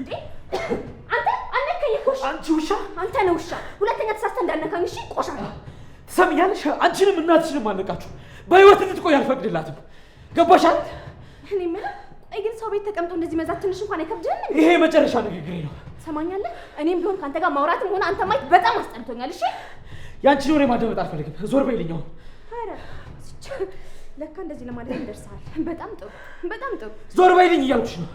እንዴ አንተ አነከኝ እኮሽ አንቺ ውሻ አንተ ነው ውሻ ሁለተኛ ተሳስተህ እንዳነካኝ እሺ ቆሻሻ ትሰሚኛለሽ አንቺንም እናትሽንም አለቃችሁ በህይወት እንድትቆይ አልፈቅድላትም ገባሽ አይደል እኔ ምን አይ ግን ሰው ቤት ተቀምጦ እንደዚህ መዛት ትንሽ እንኳን አይከብድም ይሄ መጨረሻ ንግግሬ ነው ሰማኛለህ እኔም ቢሆን ካንተ ጋር ማውራትም ሆነ አንተ ማይት በጣም አስጠልቶኛል እሺ ያንቺን ወሬ ማዳመጥ አልፈልግም ዞር በይልኝ አሁን አረ ለካ እንደዚህ ለማለት እንደርሳል በጣም ጥሩ ዞር በይልኝ እያልኩሽ ነው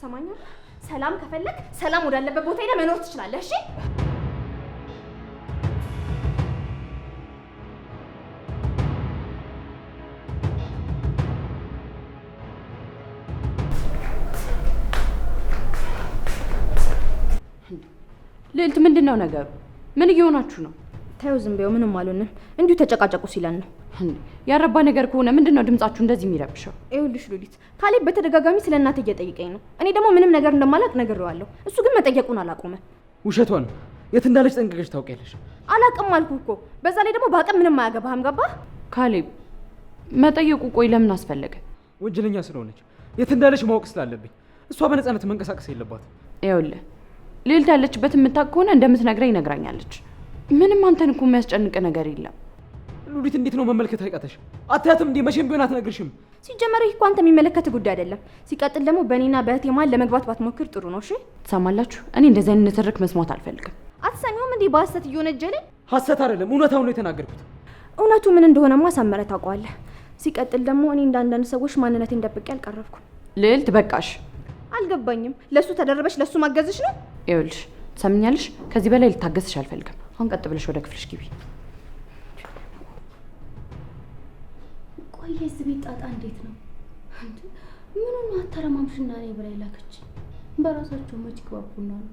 ሰማኛለህ ሰላም ከፈለክ ሰላም ወዳለበት ቦታ ሄደህ መኖር ትችላለህ እሺ ልዕልት ምንድነው ነገሩ ምን እየሆናችሁ ነው ታዩ ዝም በይው ምንም አልሆንም እንዲሁ ተጨቃጨቁ ሲለን ነው ያረባ ነገር ከሆነ ምንድነው ድምጻችሁ እንደዚህ የሚረብሸው ይኸውልሽ ሉሊት ካሌብ በተደጋጋሚ ስለእናቴ እየጠየቀኝ ነው እኔ ደግሞ ምንም ነገር እንደማላቅ ነግሬዋለሁ እሱ ግን መጠየቁን አላቆመ ውሸቷን ነው የት እንዳለች ጠንቅቀሽ ታውቂያለሽ አላቅም አልኩህ እኮ በዛ ላይ ደግሞ በአቅም ምንም አያገባህም ገባህ ካሌብ መጠየቁ ቆይ ለምን አስፈለገ ወንጀለኛ ስለሆነች የት እንዳለች ማወቅ ስላለብኝ እሷ በነፃነት መንቀሳቀስ የለባትም ይኸውልህ ልዕልት ያለችበት የምታውቅ ከሆነ እንደምትነግረኝ ነግራኛለች ምንም አንተን እኮ የሚያስጨንቅ ነገር የለም ሉሊት እንዴት ነው መመልከት አይቃተሽ አታያትም እንዴ መቼም ቢሆን አትነግርሽም ሲጀመር ይህ እኮ አንተ የሚመለከት ጉዳይ አይደለም ሲቀጥል ደግሞ በእኔና በእህቴ መሀል ለመግባት ባትሞክር ጥሩ ነው እሺ ትሰማላችሁ እኔ እንደዚህ አይነት ንትርክ መስማት አልፈልግም አትሰሚውም እንዴ በሐሰት እየወነጀለኝ ሐሰት አይደለም እውነታውን ነው የተናገርኩት እውነቱ ምን እንደሆነማ ሳመረ ታውቀዋለህ ሲቀጥል ደግሞ እኔ እንዳንዳንድ ሰዎች ማንነቴን ደብቄ አልቀረብኩም ልዕልት በቃሽ አልገባኝም ለሱ ተደረበሽ ለሱ ማገዝሽ ነው ይኸውልሽ ትሰምኛለሽ ከዚህ በላይ ልታገስሽ አልፈልግም አሁን ቀጥ ብለሽ ወደ ክፍልሽ ግቢ ቆይ እዚህ ቤት ጣጣ እንዴት ነው ምን ነው አተረማምሽና እኔ ብላይ ላከች በራሳቸው መች ግባቡና ነው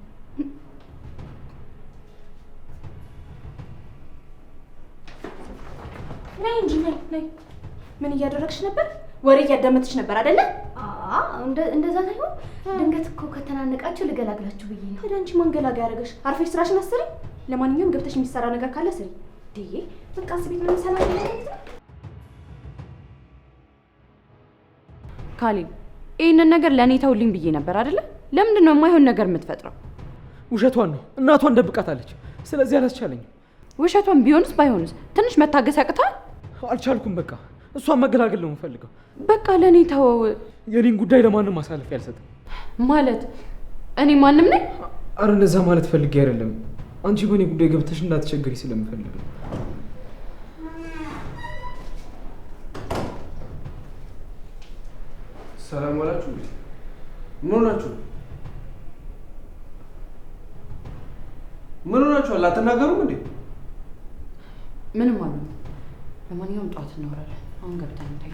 ነይ እንጂ ነይ ምን እያደረግሽ ነበር ወሬ እያዳመጥሽ ነበር አይደለ እንደዛ ሳይሆን ድንገት እኮ ከተናነቃችሁ ልገላግላችሁ ብዬ ነው ታዲያ አንቺ ማንገላጋ ያደረገሽ አርፈሽ ስራሽን አስሪ ለማንኛውም ገብተሽ የሚሰራ ነገር ካለ ስሪ ዲዬ በቃ ስቤት ምን ሰላም ነው ካሌብ ይሄንን ነገር ለኔ ተውልኝ ብዬ ነበር አይደለ ለምንድን ነው የማይሆን ነገር የምትፈጥረው ውሸቷን ነው እናቷን ደብቃታለች ስለዚህ አላስቻለኝም ውሸቷን ቢሆንስ ባይሆንስ ትንሽ መታገስ ያቅታል አልቻልኩም በቃ እሷን መገላገል ነው የምፈልገው በቃ ለኔ ተወው የኔን ጉዳይ ለማንም ማሳለፍ ያልሰጥም ማለት እኔ ማንም ነኝ አረ እንደዛ ማለት ፈልጌ አይደለም አንቺ በኔ ጉዳይ ገብተሽ እንዳትቸገሪ ስለምፈልግ ነው ሰላም ዋላችሁ ምን ሆናችሁ አላተናገሩም እንዴ ምንም ማለት ለማንኛውም ጧት እናወራለን አሁን ገብተን እንተኛ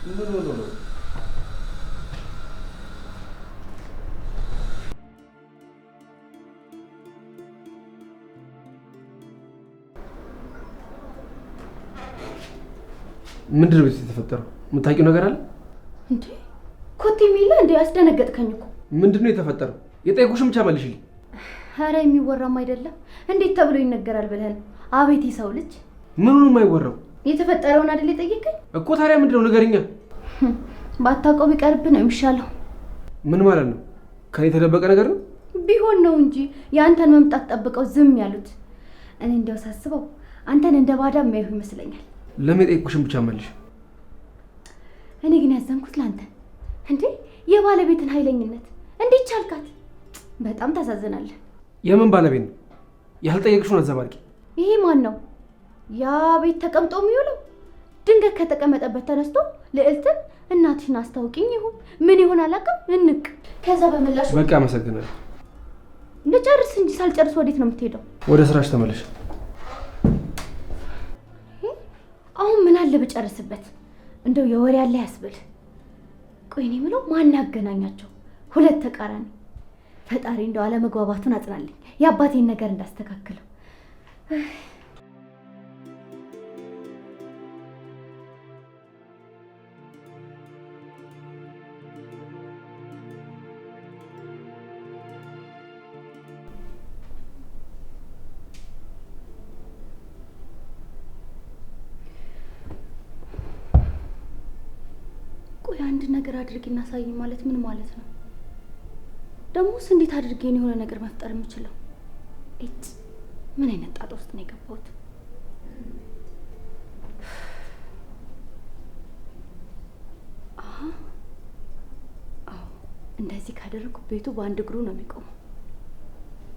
ምን ምንድን ነው የተፈጠረው የምታውቂው ነገር አለ እንዴ ኮቴ ሚላ እንዴ አስደነገጥከኝ እኮ ምንድነው የተፈጠረው የጠየቁሽን ብቻ መልሽልኝ ኧረ የሚወራም አይደለም እንዴት ተብሎ ይነገራል ብለህ ነው አቤት የሰው ልጅ ምኑን የማይወራው የተፈጠረውን አይደል የጠየቀኝ እኮ ታዲያ ምንድነው ንገሪኛ ባታውቀው ቢቀርብ ነው የሚሻለው ምን ማለት ነው ከኔ የተደበቀ ነገር ነው ቢሆን ነው እንጂ ያንተን መምጣት ጠብቀው ዝም ያሉት እኔ እንደው ሳስበው አንተን እንደ ባዳ የማይሁ ይመስለኛል ለምን የጠየቁሽን ብቻ መልሽ እኔ ግን ያዘንኩት ላንተ እንዴ የባለቤትን ኃይለኝነት እንዴት ቻልካት በጣም ታሳዝናለህ የምን ባለቤት ነው ያልጠየቅሽውን አዘባርቂ ይሄ ማን ነው ያ ቤት ተቀምጦ የሚውለው ድንገት ከተቀመጠበት ተነስቶ ልዕልትን እናትሽን አስታውቂኝ ይሁን ምን ይሆን አላውቅም እንቅ ከዛ በመላሽ በቃ አመሰግናለሁ ልጨርስ እንጂ ሳልጨርስ ወዴት ነው የምትሄደው ወደ ስራሽ ተመለሽ አሁን ምን አለ ብጨርስበት እንደው የወሬ ያለ ያስብል ቆይ እኔ የምለው ማን ያገናኛቸው ሁለት ተቃራኒ ፈጣሪ እንደው አለመግባባቱን አጽናልኝ የአባቴን ነገር እንዳስተካክለው አንድ ነገር አድርጊና ሳይኝ ማለት ምን ማለት ነው? ደሞስ እንዴት አድርጌ ነው የሆነ ነገር መፍጠር የምችለው? ምን አይነት ጣጣ ውስጥ ነው የገባሁት? አዎ እንደዚህ ካደረኩ ቤቱ በአንድ እግሩ ነው የሚቆመው።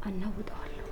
አናውጠዋለሁ።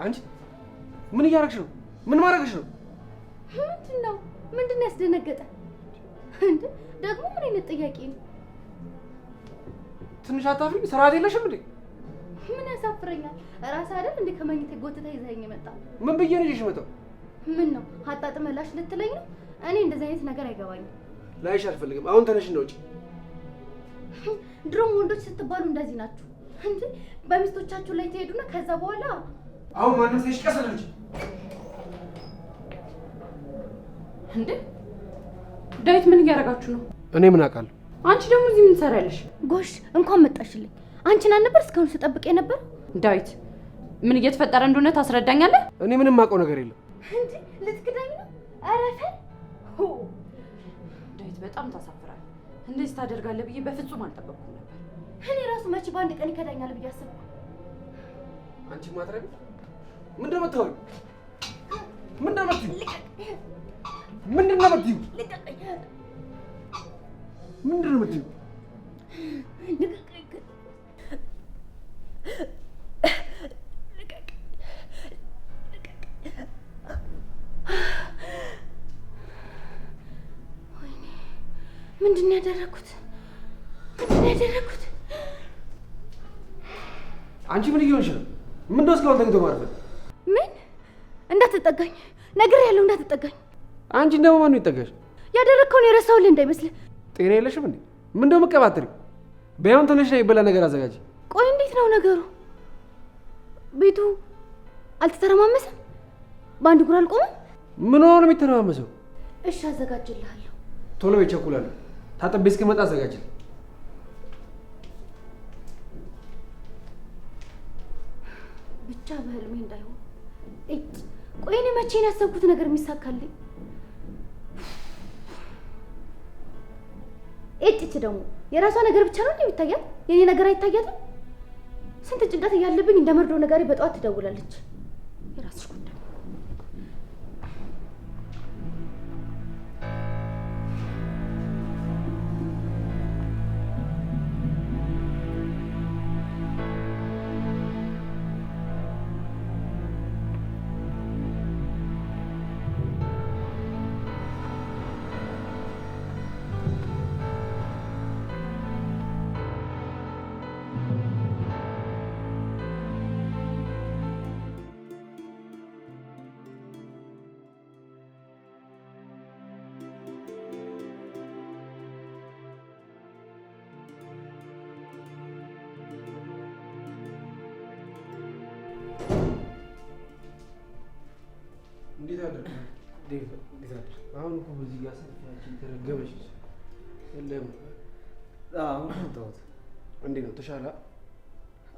አንቺ ምን እያደረግሽ ነው? ምን ማድረግሽ ነው? ምንድን ነው ያስደነገጠ? እንዴ ደግሞ ምን አይነት ጥያቄ ነው? ትንሽ አታፍሪም? ስርዓት የለሽም እንዴ? ምን ያሳፍረኛል? ራስህ አይደል እንዴ ከመኝታ ጎትታ ይዘኸኝ የመጣ? ምን ብዬሽ ነው ይዤሽ የመጣው? ምን ነው አጣጥመላሽ ልትለኝ ነው? እኔ እንደዚህ አይነት ነገር አይገባኝም። ላይሽ አልፈልግም። አሁን ተነሽና ውጪ። ድሮም ወንዶች ስትባሉ እንደዚህ ናችሁ እንዴ? በሚስቶቻችሁ ላይ ትሄዱና ከዛ በኋላ አሁን ማንም ሳይሽ ቀሰለች እንዴ? ዳዊት ምን እያደረጋችሁ ነው? እኔ ምን አውቃለሁ? አንቺ ደግሞ እዚህ ምን ትሰሪያለሽ? ጎሽ እንኳን መጣሽልኝ። አንቺን አልነበር እስካሁን ስጠብቅ የነበር? ዳዊት ምን እየተፈጠረ እንደሆነ ታስረዳኛለህ? እኔ ምንም የማውቀው ነገር የለም። እንዴ ልትክዳኝ ነው? ኧረ ተይ። ዳዊት በጣም ታሳፍራለህ። እንደዚህ ታደርጋለህ ብዬ በፍጹም አልጠበቅኩም ነበር። እኔ ራሱ መቼ በአንድ ቀን ይከዳኛል ብዬ አስብኩ። አንቺ ማትረቢ ምንድን ነው የምታወሪው? ምንድን ነው የምትይው? ምንድን ነው የምትይው? ምንድን ነው የምትይው? ምንድን ነው ያደረኩት? ምንድን ነው ያደረኩት? አንቺ ምን እየሆንሽ ነው? ምን ነው እስካሁን ተኝቶ ማርፈድ? ምን እንዳትጠጋኝ ነገር ያለው እንዳትጠጋኝ። አንቺ እንደው ማን ነው ይጠጋሽ? ያደረግከውን የረሳሁልህ እንዳይመስልህ። ጤና የለሽም እንዴ? ምን እንደው መቀባጥሪ? በያውን ተነሽ ላይ ይበላ ነገር አዘጋጅ። ቆይ እንዴት ነው ነገሩ? ቤቱ አልተተረማመሰም? በአንድ እግሩ አልቆመም? ምን ሆኖ ነው የሚተረማመሰው? እሺ አዘጋጅልሃለሁ። ቶሎ በይ፣ ቸኩላለሁ። ታጠቤ እስክመጣ አዘጋጅልኝ። ብቻ በህልሜ እንዳይሆን። ቆይ እኔ መቼ ነው ያሰብኩት ነገር የሚሳካልኝ? እጭ ደግሞ የራሷ ነገር ብቻ ነው የሚታያት፣ የኔ ነገር አይታያትም። ስንት ጭንቀት እያለብኝ እንደ መርዶ ነጋሪ በጠዋት ትደውላለች። የራስሽ ጉዳይ። እንዴት አደረክ? እንዴት አደረክ? አሁን እኮ በዚህ ጋር ሰጥታችን ተረገመች። የለም አሁን ተውት። እንዴት ነው ተሻለ?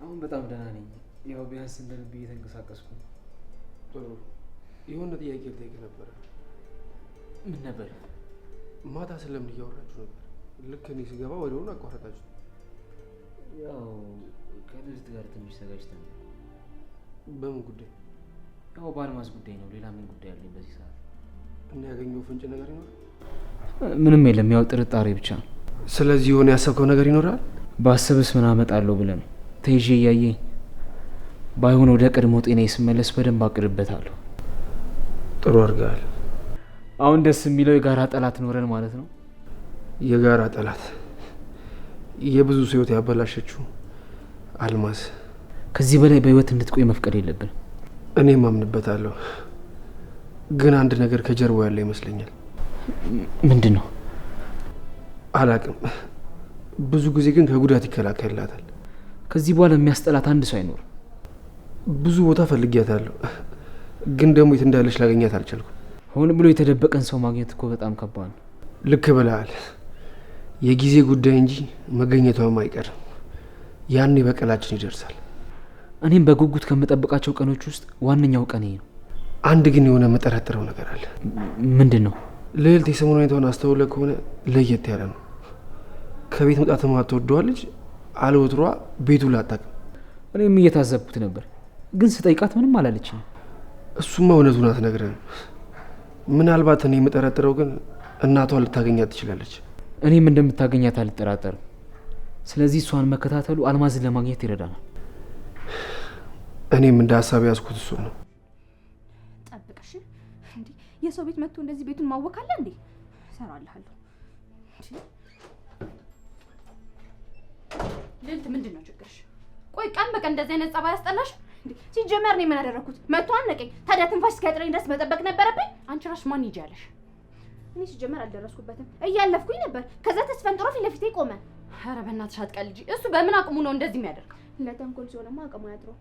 አሁን በጣም ደህና ነኝ። ያው ቢያንስ እንደ ልብ እየተንቀሳቀስኩ። ጥሩ። የሆነ ጥያቄ ልጠይቅህ ነበረ። ምን ነበር? ማታ ስለምን እያወራችሁ ነበር? ልክ እኔ ስገባ ወዲያውኑ አቋረጣችሁ። ያው ከልጅት ጋር ትንሽ ተጋጭተን። በምን ጉዳይ? ያው በአልማዝ ጉዳይ ነው። ሌላ ምን ጉዳይ አለኝ በዚህ ሰዓት? እና ያገኘው ፍንጭ ነገር ይኖራል? ምንም የለም፣ ያው ጥርጣሬ ብቻ። ስለዚህ የሆነ ያሰብከው ነገር ይኖራል? ባስብስ ምን አመጣለሁ ብለህ ነው? ተይዤ እያየኝ ባይሆን ወደ ቀድሞ ጤናዬ ስመለስ በደንብ አቅድበታለሁ። ጥሩ አድርገሃል። አሁን ደስ የሚለው የጋራ ጠላት ኖረን ማለት ነው። የጋራ ጠላት የብዙ ሰው ህይወት ያበላሸችው አልማዝ ከዚህ በላይ በህይወት እንድትቆይ መፍቀድ የለብን። እኔም አምንበታለሁ፣ ግን አንድ ነገር ከጀርባው ያለ ይመስለኛል። ምንድን ነው? አላቅም። ብዙ ጊዜ ግን ከጉዳት ይከላከልላታል። ከዚህ በኋላ የሚያስጠላት አንድ ሰው አይኖርም። ብዙ ቦታ ፈልጊያታለሁ፣ ግን ደግሞ የት እንዳለች ላገኛት አልቻልኩም። ሆን ብሎ የተደበቀን ሰው ማግኘት እኮ በጣም ከባድ ነው። ልክ ብለሃል። የጊዜ ጉዳይ እንጂ መገኘቷም አይቀርም። ያኔ በቀላችን ይደርሳል። እኔም በጉጉት ከምጠብቃቸው ቀኖች ውስጥ ዋነኛው ቀን ይሄ ነው። አንድ ግን የሆነ መጠረጥረው ነገር አለ። ምንድን ነው? ልዕልት የሰሞኑን ሁኔታውን አስተውለህ ከሆነ ለየት ያለ ነው። ከቤት መውጣት ማትወደዋለች። አለወትሯ ቤቱ ላታውቅም። እኔም እየታዘብኩት ነበር፣ ግን ስጠይቃት ምንም አላለችኝ። እሱማ እውነቱን አትነግረንም። ምናልባት እኔ የምጠረጥረው ግን እናቷን ልታገኛት ትችላለች። እኔም እንደምታገኛት አልጠራጠርም። ስለዚህ እሷን መከታተሉ አልማዝን ለማግኘት ይረዳናል። እኔም እንደ ሀሳብ ያዝኩት እሱን ነው። ጠብቀሽ እንዴ! የሰው ቤት መጥቶ እንደዚህ ቤቱን ማወካለ እንዴ? እሰራልሃለሁ። ልዕልት ምንድን ነው ችግርሽ? ቆይ ቀን በቀን እንደዚህ አይነት ጸባይ ያስጠላሽ? ሲጀመር ነው ምን አደረኩት? መጥቶ አነቀኝ። ታዲያ ትንፋሽ እስኪያጥረኝ ድረስ መጠበቅ ነበረብኝ? አንቺ ራስሽ ማን ይጃለሽ? እኔ ሲጀመር አልደረስኩበትም። እያለፍኩኝ ነበር። ከዛ ተስፈንጥሮ ፊት ለፊቴ ቆመ። ኧረ በእናትሽ አትቀልጂ። እሱ በምን አቅሙ ነው እንደዚህ የሚያደርግ? ለተንኮል ሲሆንማ አቅሙ ያጥረው።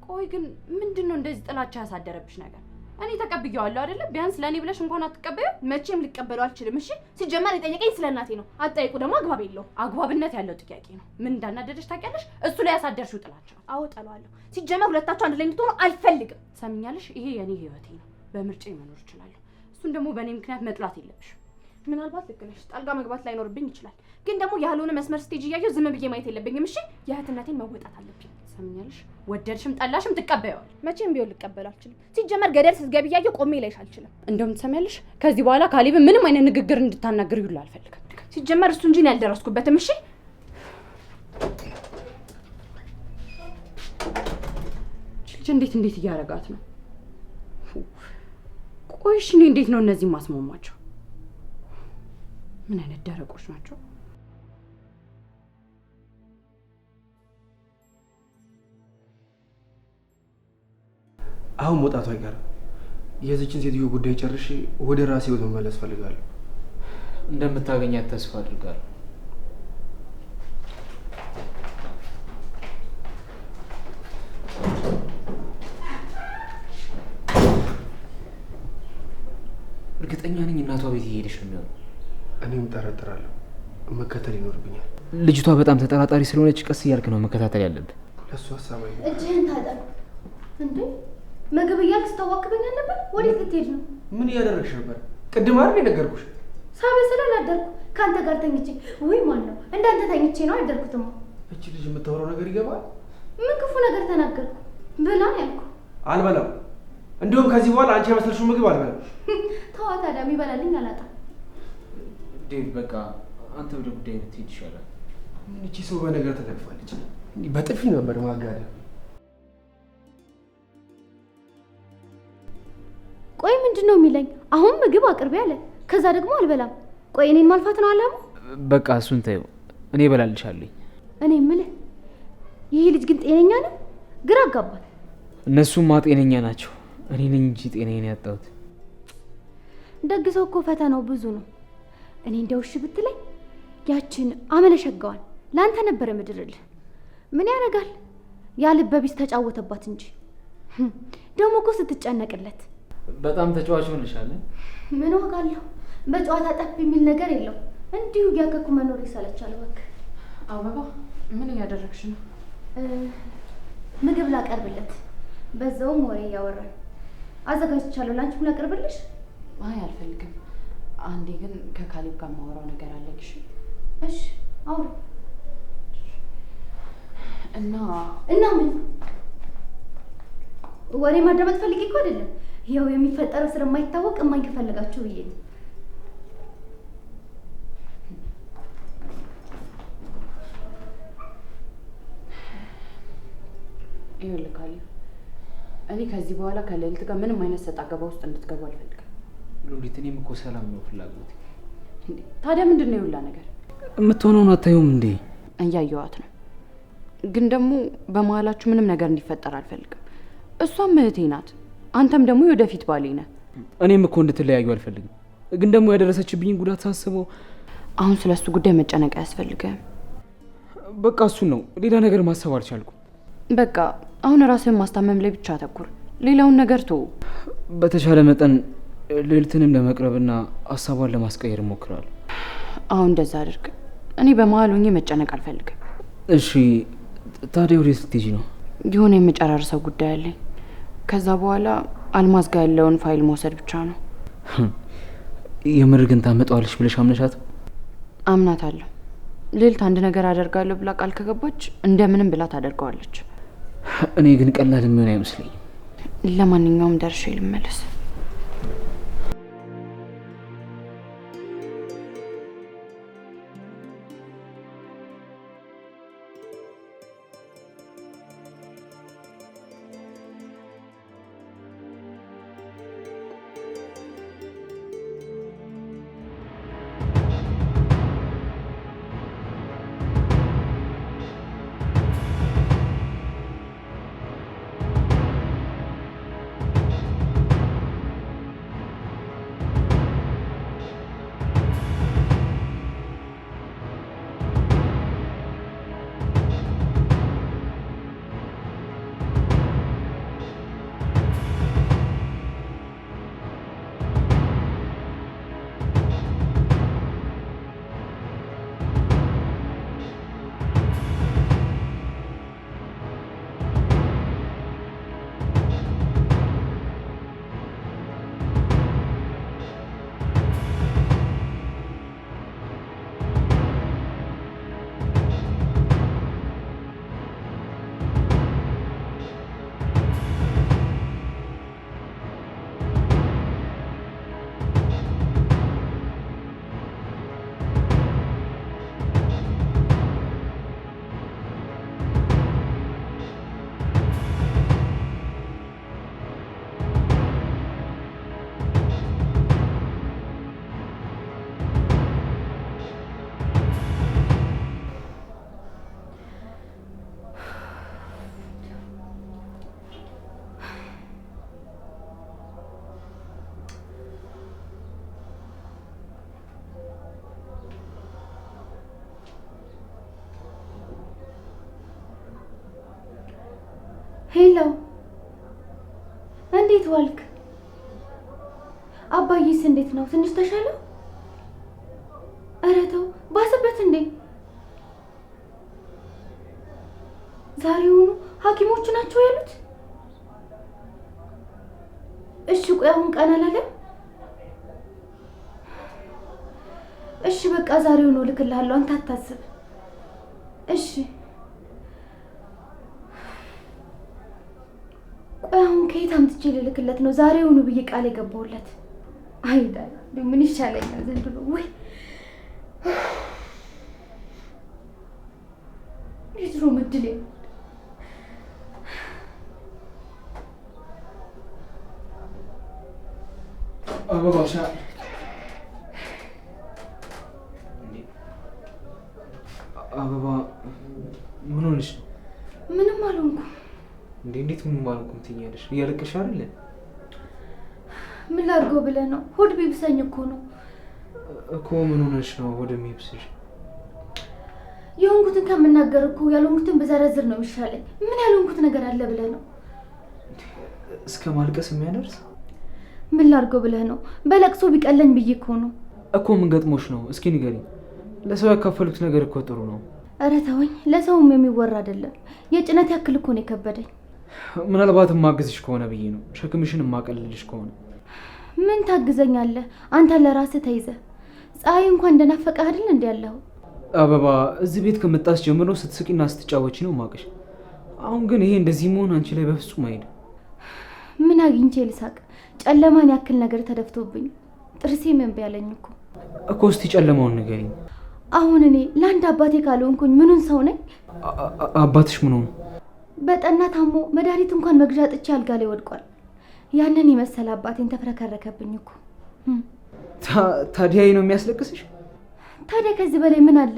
ቆይ ግን ምንድን ነው እንደዚህ ጥላቻ ያሳደረብሽ ነገር? እኔ ተቀብዬዋለሁ አይደለ? ቢያንስ ለእኔ ብለሽ እንኳን አትቀበዩ? መቼም ሊቀበለው አልችልም። እሺ ሲጀመር የጠየቀኝ ስለ እናቴ ነው። አትጠይቁ ደግሞ አግባብ የለውም። አግባብነት ያለው ጥያቄ ነው። ምን እንዳናደደሽ ታውቂያለሽ? እሱ ላይ ያሳደርሽው ጥላቻ። አዎ ጠለዋለሁ። ሲጀመር ሁለታችሁ አንድ ላይ እንድትሆኑ አልፈልግም። ሰምኛለሽ? ይሄ የኔ ህይወቴ ነው። በምርጫዬ መኖር እችላለሁ። እሱን ደግሞ በእኔ ምክንያት መጥላት የለብሽ። ምናልባት ልክ ነሽ። ጣልቃ መግባት ላይኖርብኝ ይችላል። ግን ደግሞ ያልሆነ መስመር ስቴጅ እያየሁ ዝም ብዬ ማየት የለብኝም። እሺ የእህትነቴን መወጣት አለብኝ። ሰምኛለሽ? ወደድሽም ጠላሽም ትቀበያዋል። መቼም ቢሆን ልቀበል አልችልም። ሲጀመር ገደል ስትገቢ እያየሁ ቆሜ ላይሽ አልችልም። እንደውም ትሰሚያለሽ? ከዚህ በኋላ ካሌብ ምንም አይነት ንግግር እንድታናገር ይሁላ አልፈልግም። ሲጀመር እሱ እንጂ ነው ያልደረስኩበትም። እሺ ልጅ እንዴት እያረጋት ነው? ቆይ እሺ እኔ እንዴት ነው እነዚህ ማስማማቸው? ምን አይነት ደረቆች ናቸው? አሁን መውጣቱ አይቀርም። የዚችን ሴትዮ ጉዳይ ጨርሼ ወደ ራሴ ህይወት መመለስ ፈልጋለሁ። እንደምታገኛት ተስፋ አድርጋለሁ። እርግጠኛ ነኝ እናቷ ቤት እየሄደች ነው የሚሆነው። እኔም ጠረጥራለሁ። መከተል ይኖርብኛል። ልጅቷ በጣም ተጠራጣሪ ስለሆነች ቀስ እያልክ ነው መከታተል ያለብን። ለእሱ ሀሳብ አይ እጅህን ታጠብ እንዴ! ምግብ እያልክ ስታዋክበኝ ነበር። ወዴት ልትሄድ ነው? ምን እያደረግሽ ነበር? ቅድም አይደል የነገርኩሽ? ሳበስለ አላደርኩ ከአንተ ጋር ተኝቼ። ወይ ማን ነው እንዳንተ ተኝቼ ነው ያደርኩትማ። እቺ ልጅ የምታወራው ነገር ይገባል? ምን ክፉ ነገር ተናገርኩ? ብላ ያልኩ። አልበላም። እንደውም ከዚህ በኋላ አንቺ ያበሰልሽው ምግብ አልበላም። ተዋ ታዲያ፣ የሚበላልኝ አላጣም። ዴቭ በቃ አንተ ወደ ጉዳይ ብትሄድ ይሻላል። እቺ ሰው በነገር ተለቅፋለች። በጥፊ ነበር ማጋደ። ቆይ ምንድን ነው የሚለኝ? አሁን ምግብ አቅርቤ አለ፣ ከዛ ደግሞ አልበላም። ቆይ እኔን ማልፋት ነው አላሙ? በቃ እሱን ተይው፣ እኔ እበላልሻለሁ። እኔ የምልህ ይሄ ልጅ ግን ጤነኛ ነው? ግራ አጋባል። እነሱማ ጤነኛ ናቸው፣ እኔ ነኝ እንጂ ጤናዬን ያጣሁት። ደግ ሰው እኮ ፈተናው ብዙ ነው። እኔ እንደው እሺ ብትለኝ ያችን አመለሸጋዋል ላንተ ነበር ምድርልህ። ምን ያደርጋል ያ ልበቢስ ተጫወተባት እንጂ ደግሞ እኮ ስትጨነቅለት። በጣም ተጫዋች ሆነሻል። ምን ዋጋ አለው? በጨዋታ ጠፍ የሚል ነገር የለው። እንዲሁ እያከኩ መኖር ይሰለቻል። እባክህ አበባ፣ ምን እያደረግሽ ነው? ምግብ ላቀርብለት፣ በዛውም ወሬ እያወራን አዘጋጅቻለሁ። ላንቺም ላቀርብልሽ? አይ አልፈልግም። አንዴ ግን ከካሌብ ጋር ማወራው ነገር አለሽ። እሺ አውሩ። እና ምን ወሬ ማዳመጥ ፈልጌ እኮ አይደለም። ይኸው የሚፈጠረው ስለማይታወቅ እማኝ ከፈለጋችሁ ብዬ ነው። ይኸውልህ ካሌብ፣ እኔ ከዚህ በኋላ ከልዕልት ጋር ምንም አይነት ሰጣ ገባ ውስጥ እንድትገቡ አልፈልግም። ሉሊት፣ እኔም እኮ ሰላም ነው ፍላጎቴ። ታዲያ ምንድን ነው የሁላ ነገር? የምትሆነውን አታዩም እንዴ? እያየኋት ነው፣ ግን ደግሞ በመሀላችሁ ምንም ነገር እንዲፈጠር አልፈልግም። እሷም እህቴ ናት፣ አንተም ደግሞ የወደፊት ባሌ ነህ። እኔም እኮ እንድትለያዩ አልፈልግም፣ ግን ደግሞ ያደረሰችብኝን ጉዳት ሳስበው አሁን ስለ እሱ ጉዳይ መጨነቅ አያስፈልግም። በቃ እሱን ነው፣ ሌላ ነገር ማሰብ አልቻልኩም። በቃ አሁን ራስህን ማስታመም ላይ ብቻ አተኩር፣ ሌላውን ነገር ተው። በተቻለ መጠን ልዕልትንም ለመቅረብና ሀሳቧን ለማስቀየር እሞክራለሁ። አሁን እንደዛ አድርግ። እኔ በመሀል ሆኜ መጨነቅ አልፈልግም። እሺ፣ ታዲያ ወዴት ስትሄጂ ነው? የሆነ የምጨራርሰው ጉዳይ አለኝ። ከዛ በኋላ አልማዝ ጋር ያለውን ፋይል መውሰድ ብቻ ነው። የምር ግን ታመጣዋለች ብለሽ አምነሻት? አምናታለሁ። ልዕልት አንድ ነገር አደርጋለሁ ብላ ቃል ከገባች እንደምንም ብላ ታደርገዋለች። እኔ ግን ቀላል የሚሆን አይመስለኝም። ለማንኛውም ደርሼ ልመለስ። ሄሎ፣ እንዴት ዋልክ? አባዬስ እንዴት ነው? ትንሽ ተሻለው? ኧረ ተው፣ ባሰበት እንዴ? ዛሬውኑ ሐኪሞቹ ናቸው ያሉት? እሺ ቆይ አሁን ቀን አላለም? እሺ በቃ ዛሬውኑ እልክልሃለሁ፣ አንተ አታስብ። እሺ ቆይ አሁን ከየት አምጥቼ ልልክለት ነው? ዛሬውኑ ብዬ ቃል የገባሁለት። አይዳ ምን ይሻለኛል ዘንድሮ? ወይ የድሮ ምድሌ። አበባሻ አበባ ምን ሆነሽ ነው? ምንም አልሆንኩም። እንዴት ምንም አልሆንኩም ትይኛለሽ? እያለቀሽ አይደለ? ምን ላድርገው ብለህ ነው? ሆድ ቢብሰኝ እኮ ነው። እኮ ምን ሆነሽ ነው ሆድ የሚብስሽ? የሆንኩትን ከምናገር እኮ ያልሆንኩትን በዘረዝር ነው የሚሻለኝ። ምን ያልሆንኩት ነገር አለ ብለህ ነው? እስከ ማልቀስ የሚያደርስ? ምን ላድርገው ብለህ ነው? በለቅሶ ቢቀለኝ ብዬ እኮ ነው። እኮ ምን ገጥሞሽ ነው? እስኪ ንገሪኝ። ለሰው ያካፈሉት ነገር እኮ ጥሩ ነው። ኧረ ተወኝ። ለሰውም የሚወራ አይደለም። የጭነት ያክል እኮ ነው የከበደኝ። ምናልባት ማግዝሽ ከሆነ ብዬ ነው። ሸክምሽን ማቀልልሽ ከሆነ ምን ታግዘኛለህ? አንተ ለራስህ ተይዘህ ፀሐይ እንኳን እንደናፈቀህ አይደል እንዴ ያለው? አበባ እዚህ ቤት ከመጣስ ጀምሮ ስትስቂና ስትጫወቺ ነው ማቀሽ። አሁን ግን ይሄ እንደዚህ መሆን አንቺ ላይ በፍጹም አይሄድም። ምን አግኝቼ ልሳቅ? ጨለማን ያክል ነገር ተደፍቶብኝ ጥርሴ ምን ቢያለኝ እኮ እስቲ ጨለማውን ንገሪኝ። አሁን እኔ ለአንድ አባቴ ካልሆንኩኝ ምኑን ሰው ነኝ? አባትሽ ምን ሆኑ? በጠና ታሞ መድኃኒት እንኳን መግዣ ጥቼ አልጋ ላይ ወድቋል። ያንን የመሰለ አባቴን ተፍረከረከብኝ እኮ። ታዲያ ነው የሚያስለቅስሽ? ታዲያ ከዚህ በላይ ምን አለ?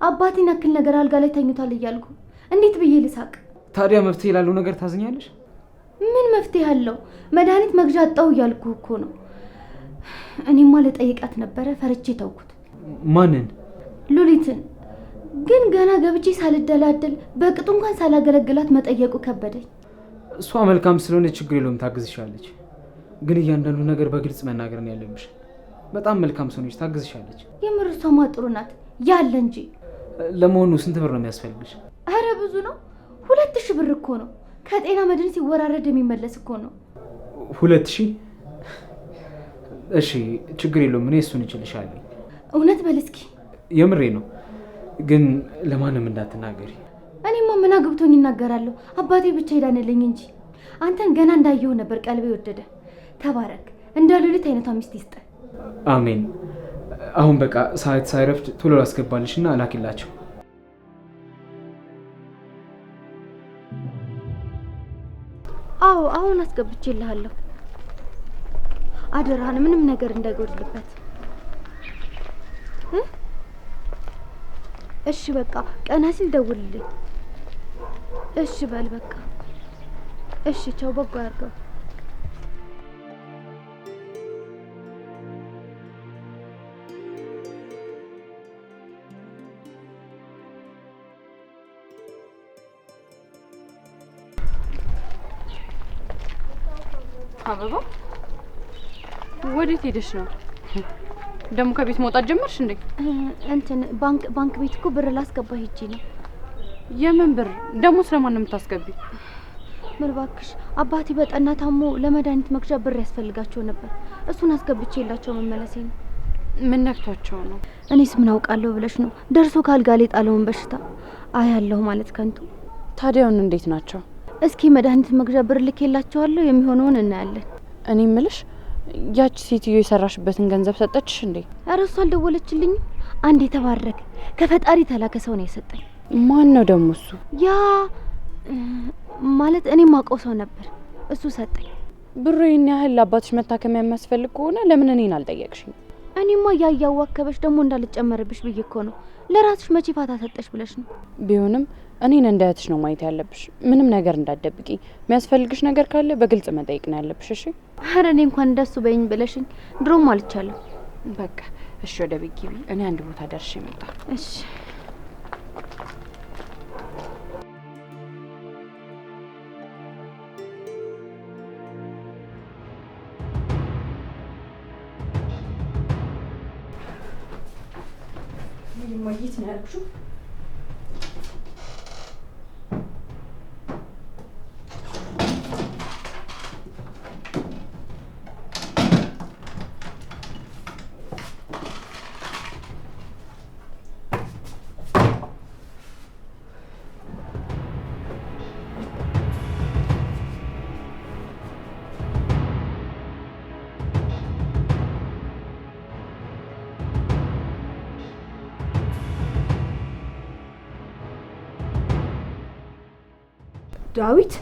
አባቴን ያክል ነገር አልጋ ላይ ተኝቷል እያልኩ እንዴት ብዬ ልሳቅ? ታዲያ መፍትሄ ላለው ነገር ታዝኛለሽ? ምን መፍትሄ አለው? መድኃኒት መግዣ አጣው እያልኩ እኮ ነው። እኔማ ልጠይቃት ነበረ፣ ፈርቼ ተውኩት። ማንን? ሉሊትን። ግን ገና ገብቼ ሳልደላደል በቅጡ እንኳን ሳላገለግላት መጠየቁ ከበደኝ። እሷ መልካም ስለሆነ ችግር የለውም ታግዝሻለች። ግን እያንዳንዱ ነገር በግልጽ መናገር ነው ያለብሽ። በጣም መልካም ሰው ነች፣ ታግዝሻለች። የምር እሷማ ጥሩ ናት ያለ እንጂ። ለመሆኑ ስንት ብር ነው የሚያስፈልግሽ? አረ ብዙ ነው። 2000 ብር እኮ ነው። ከጤና መድን ሲወራረድ የሚመለስ እኮ ነው። 2000? እሺ ችግር የለውም፣ እኔ እሱን እችልሻለሁ። እውነት በል እስኪ። የምሬ ነው፣ ግን ለማንም እንዳትናገሪ። እኔማ ምን አግብቶኝ እናገራለሁ? አባቴ ብቻ ይዳንልኝ እንጂ። አንተን ገና እንዳየሁ ነበር ቀልቤ ወደደ። ተባረክ፣ እንደ ሉሊት አይነቷ ሚስት ይስጥ። አሜን። አሁን በቃ ሰዓት ሳይረፍድ ቶሎ ላስገባልሽና ላኪላቸው። አዎ አሁን አስገብቼልሃለሁ። አደራህን ምንም ነገር እንዳይጎድልበት። እሺ በቃ ቀና ሲል ደውልልኝ። እሺ በል በቃ እሺ፣ ቻው። በጎ ያርገው። አበባ ወዴት ሄደሽ ነው? ደግሞ ከቤት መውጣት ጀመርሽ እንዴ? እንትን ባንክ ቤት እኮ ብር ላስገባ ሄጄ ነው። የምን ብር ደግሞ? ስለማን ነው የምታስገቢ? ምን እባክሽ፣ አባቴ በጠና ታሞ ለመድኃኒት መግዣ ብር ያስፈልጋቸው ነበር። እሱን አስገብቼ የላቸው መመለሴ ነው። ምን ነክቷቸው ነው? እኔስ ምን አውቃለሁ ብለሽ ነው? ደርሶ ካልጋ ላይ ጣለውን በሽታ አያለሁ ማለት ከንቱ። ታዲያውን እንዴት ናቸው? እስኪ መድኃኒት መግዣ ብር ልኬላቸዋለሁ፣ የሚሆነውን እናያለን። እኔ እምልሽ ያቺ ሴትዮ የሰራሽበትን ገንዘብ ሰጠችሽ እንዴ? ኧረ እሷ አልደወለችልኝም። አንድ የተባረከ ከፈጣሪ ተላከ ሰው ነው የሰጠኝ። ማን ነው ደግሞ እሱ? ያ ማለት እኔ ማውቀው ሰው ነበር፣ እሱ ሰጠኝ። ብሩ ይህን ያህል አባትሽ መታከሚያ የሚያስፈልግ ከሆነ ለምን እኔን አልጠየቅሽኝ? እኔማ ያያዋከበሽ ደግሞ እንዳልጨመርብሽ ብዬ እኮ ነው። ለራስሽ መቼ ፋታ ሰጠሽ ብለሽ ነው። ቢሆንም እኔን እንደ እህትሽ ነው ማየት ያለብሽ። ምንም ነገር እንዳትደብቂ። የሚያስፈልግሽ ነገር ካለ በግልጽ መጠየቅ ነው ያለብሽ። እሺ? ኧረ እኔ እንኳን እንደሱ በይኝ ብለሽኝ ድሮም አልቻለሁ። በቃ እሺ፣ ወደ ቤት ግቢ። እኔ አንድ ቦታ ደርሼ መጣ። እሺ። ማግኘት ነው ያልኩሽ። ዳዊት